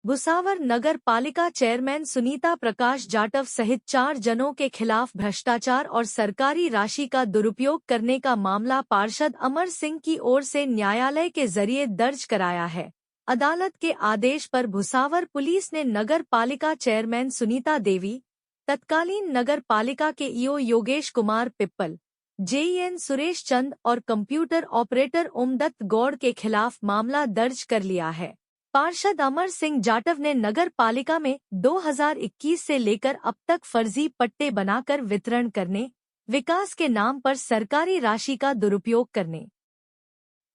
भुसावर नगर पालिका चेयरमैन सुनीता प्रकाश जाटव सहित 4 जनों के खिलाफ भ्रष्टाचार और सरकारी राशि का दुरुपयोग करने का मामला पार्षद अमर सिंह की ओर से न्यायालय के जरिए दर्ज कराया है। अदालत के आदेश पर भुसावर पुलिस ने नगर पालिका चेयरमैन सुनीता देवी, तत्कालीन नगर पालिका के ईओ योगेश कुमार पिप्पल, जेईएन सुरेश चंद और कंप्यूटर ऑपरेटर ओमदत्त गौड़ के खिलाफ मामला दर्ज कर लिया है। पार्षद अमर सिंह जाटव ने नगर पालिका में 2021 से लेकर अब तक फर्जी पट्टे बनाकर वितरण करने, विकास के नाम पर सरकारी राशि का दुरुपयोग करने,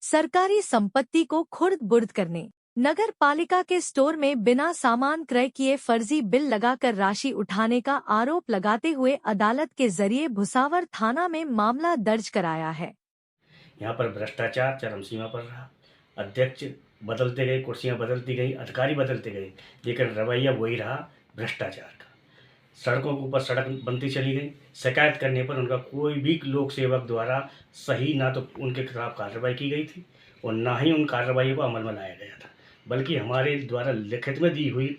सरकारी संपत्ति को खुर्द-बुर्द करने, नगर पालिका के स्टोर में बिना सामान क्रय किए फर्जी बिल लगाकर राशि उठाने का आरोप लगाते हुए अदालत के जरिए भुसावर थाना में मामला दर्ज कराया है। यहाँ पर भ्रष्टाचार चरम सीमा पर रहा। अध्यक्ष बदलते गए, कुर्सियां बदलती गई, अधिकारी बदलते गए, लेकिन रवैया वही रहा भ्रष्टाचार का। सड़कों के ऊपर सड़क बनती चली गई। शिकायत करने पर उनका कोई भी लोक सेवक द्वारा सही ना तो उनके खिलाफ कार्रवाई की गई थी और ना ही उन कार्रवाई को अमल में लाया गया था, बल्कि हमारे द्वारा लिखित में दी हुई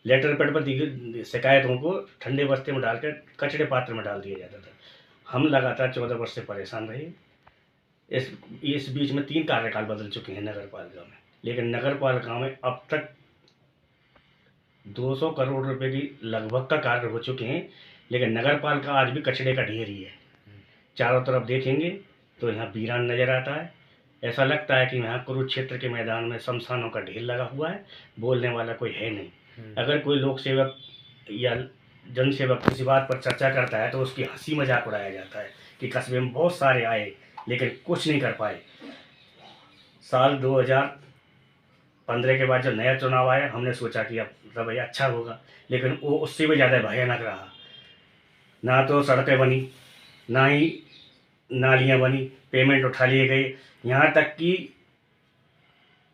लेटर पैड पर दी गई शिकायतों को ठंडे बस्ते में डालकर कचड़े पात्र में डाल दिया जाता था। हम लगातार 14 वर्ष से परेशान रहे। इस बीच में 3 कार्यकाल बदल चुके हैं नगर पालिका में, लेकिन नगर पालिका में अब तक 200 करोड़ रुपए की लगभग का कार्य हो चुके हैं, लेकिन नगर पालिका आज भी कचड़े का ढेर ही है। चारों तरफ देखेंगे तो यहाँ वीरान नजर आता है। ऐसा लगता है कि यहाँ कुरुक्षेत्र के मैदान में शमशानों का ढेर लगा हुआ है, बोलने वाला कोई है नहीं। अगर कोई लोक सेवक या जनसेवक किसी बात पर चर्चा करता है तो उसकी हंसी मजाक उड़ाया जाता है कि कस्बे में बहुत सारे आए लेकिन कुछ नहीं कर पाए। साल 2015 के बाद जब नया चुनाव आया, हमने सोचा कि अब रवैया अच्छा होगा, लेकिन वो उससे भी ज़्यादा भयानक रहा। ना तो सड़कें बनी, ना ही नालियाँ बनी, पेमेंट उठा लिए गए। यहाँ तक कि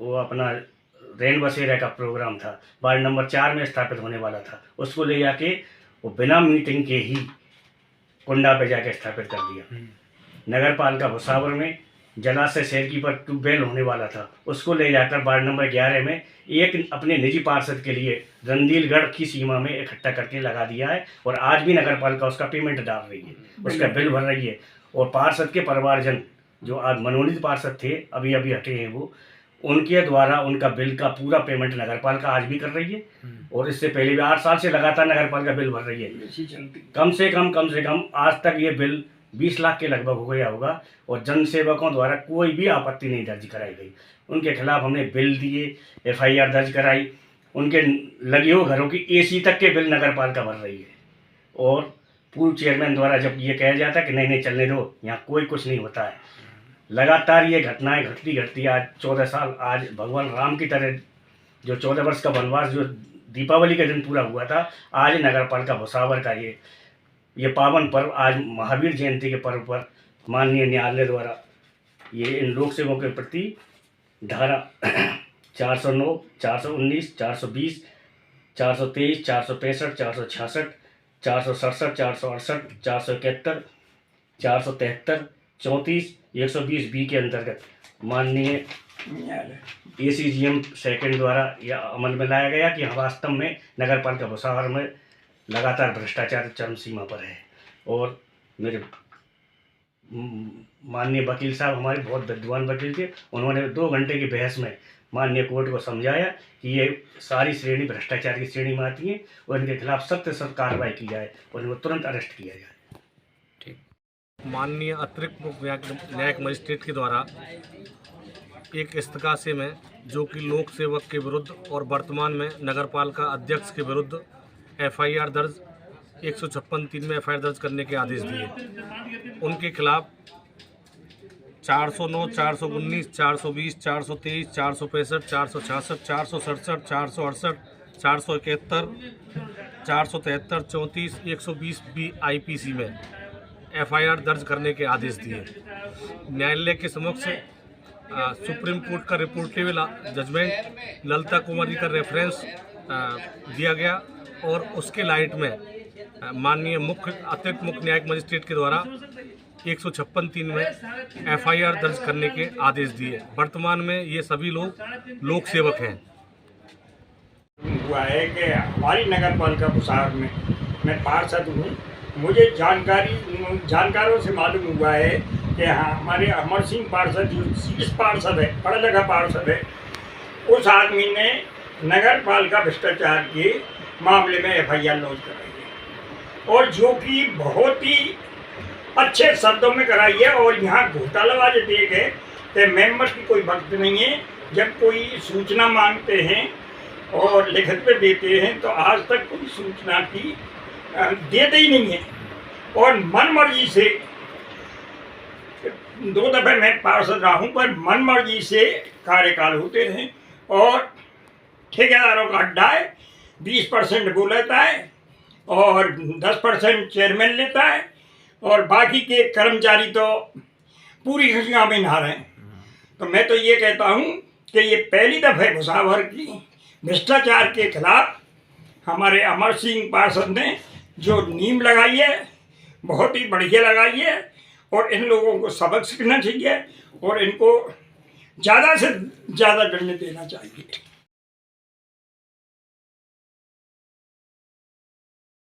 वो अपना रेन बसेरा का प्रोग्राम था, वार्ड नंबर 4 में स्थापित होने वाला था, उसको ले जाके वो बिना मीटिंग के ही कुंडा पे जाके स्थापित कर दिया। नगर पालिका भुसावर में जलाशय शेरकी पर ट्यूबवेल होने वाला था, उसको ले जाकर वार्ड नंबर 11 में एक अपने निजी पार्षद के लिए रंदीलगढ़ की सीमा में इकट्ठा करके लगा दिया है और आज भी नगर पालिका उसका पेमेंट डाल रही है, उसका बिल भर रही है। और पार्षद के परिवारजन जो आज मनोनीत पार्षद थे, अभी अभी हटे हैं, वो उनके द्वारा उनका बिल का पूरा पेमेंट नगर पालिका आज भी कर रही है और इससे पहले भी 8 साल से लगातार नगर पालिका बिल भर रही है। कम से कम आज तक ये बिल 20 लाख के लगभग हो गया होगा और जनसेवकों द्वारा कोई भी आपत्ति नहीं दर्ज कराई गई। उनके खिलाफ हमने बिल दिए, FIR दर्ज कराई, उनके लगे हुए घरों की AC तक के बिल नगर पालिका भर रही है। और पूर्व चेयरमैन द्वारा जब ये कहा जाता है कि नहीं चलने दो, यहाँ कोई कुछ नहीं होता है, लगातार ये घटनाएं घटती आज 14 साल। आज भगवान राम की तरह जो 14 वर्ष का वनवास जो दीपावली के दिन पूरा हुआ था, आज नगर पालिका भुसावर का ये पावन पर्व, आज महावीर जयंती के पर्व पर माननीय न्यायालय द्वारा ये इन लोक सेवकों के प्रति धारा 409, 419, 420, 423, 465, 466, 467, 468, 471, 473, 34, 120B के अंतर्गत माननीय ACGM सेकंड द्वारा यह अमल में लाया गया कि वास्तव में नगर पालिका भुसावर में लगातार भ्रष्टाचार चरम सीमा पर है। और मेरे माननीय वकील साहब हमारे बहुत विद्वान वकील थे, उन्होंने 2 घंटे की बहस में माननीय कोर्ट को समझाया कि ये सारी श्रेणी भ्रष्टाचार की श्रेणी में आती है और इनके खिलाफ सख्त से सख्त कार्रवाई की जाए और इनको तुरंत अरेस्ट किया जाए। ठीक। माननीय अतिरिक्त मुख्य न्यायिक मजिस्ट्रेट के द्वारा एक इस्तकासे में, जो कि लोक सेवक के विरुद्ध और वर्तमान में नगरपालिका अध्यक्ष के विरुद्ध FIR दर्ज 156(3) में FIR दर्ज करने के आदेश दिए। उनके खिलाफ 409, 419, 420, 423, 465, 466, 467, 468, 471, 473, 34, 120B IPC में FIR दर्ज करने के आदेश दिए। न्यायालय के समक्ष सुप्रीम कोर्ट का रिपोर्टेबल जजमेंट ललिता कुमारी का रेफरेंस दिया गया और उसके लाइट में माननीय अतिरिक्त मुख्य न्यायिक मजिस्ट्रेट के द्वारा 156(3) में FIR दर्ज करने के आदेश दिए। वर्तमान में ये सभी लोग लोक सेवक हैं। हुआ है कि हमारी नगर पालिका भुसावल में मैं पार्षद हूँ। मुझे जानकारों से मालूम हुआ है कि हाँ, हमारे अमर सिंह पार्षद जो शीर्ष पार्षद है, पढ़ा लिखा पार्षद है, उस आदमी ने नगर पालिका भ्रष्टाचार के मामले में FIR लॉन्च कराई है, और जो कि बहुत ही अच्छे शब्दों में कराई है। और यहाँ घोटालाबाज देख है कि मेंबर की कोई वक्त नहीं है। जब कोई सूचना मांगते हैं और लिखित में देते हैं तो आज तक कोई सूचना की देते ही नहीं है, और मन मर्जी से 2 दफे मैं पार्षद रहा हूँ, पर मन मर्जी से कार्यकाल होते हैं। और ठेकेदारों का अड्डा है, 20% वो लेता है और 10% चेयरमैन लेता है, और बाकी के कर्मचारी तो पूरी गंगा में नहा रहे हैं। तो मैं तो ये कहता हूँ कि ये पहली दफ़े भुसावल की भ्रष्टाचार के खिलाफ हमारे अमर सिंह पार्षद ने जो नीम लगाई है, बहुत ही बढ़िया लगाई है, और इन लोगों को सबक सीखना चाहिए और इनको ज़्यादा से ज़्यादा दंड देना चाहिए।